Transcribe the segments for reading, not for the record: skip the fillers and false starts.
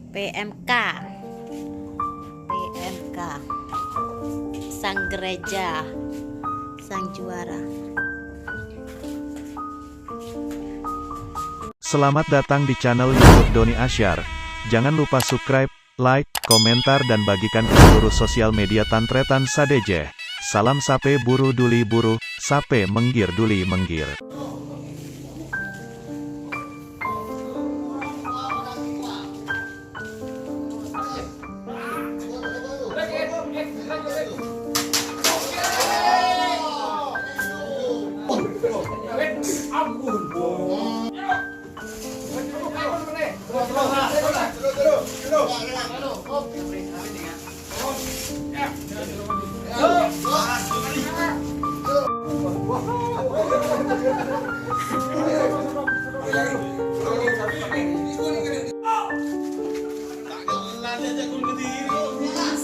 PMK PMK sang gereja, sang juara. Selamat datang di channel YouTube Doni Asyar. Jangan lupa subscribe, like, komentar dan bagikan ke seluruh sosial media Tantretan Sadeje. Salam sape buru duli buru, sape menggir duli menggir.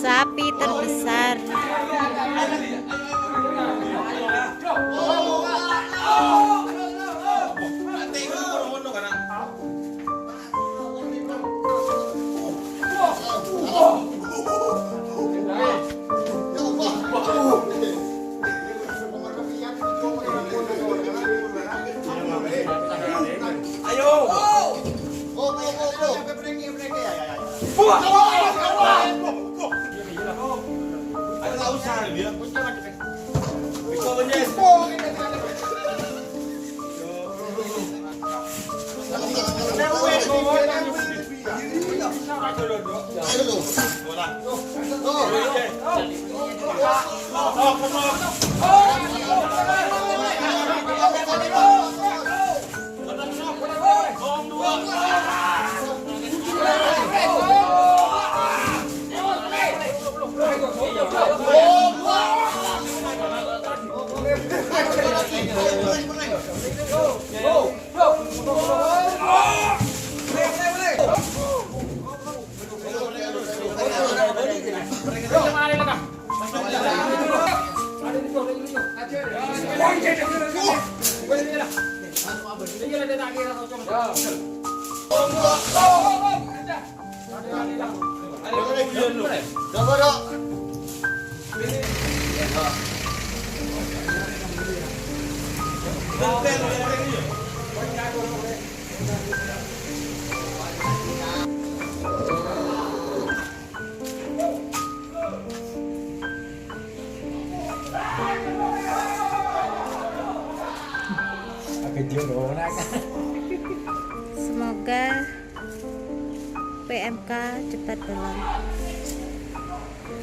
Sapi terbesar. Semoga PMK cepat pulang.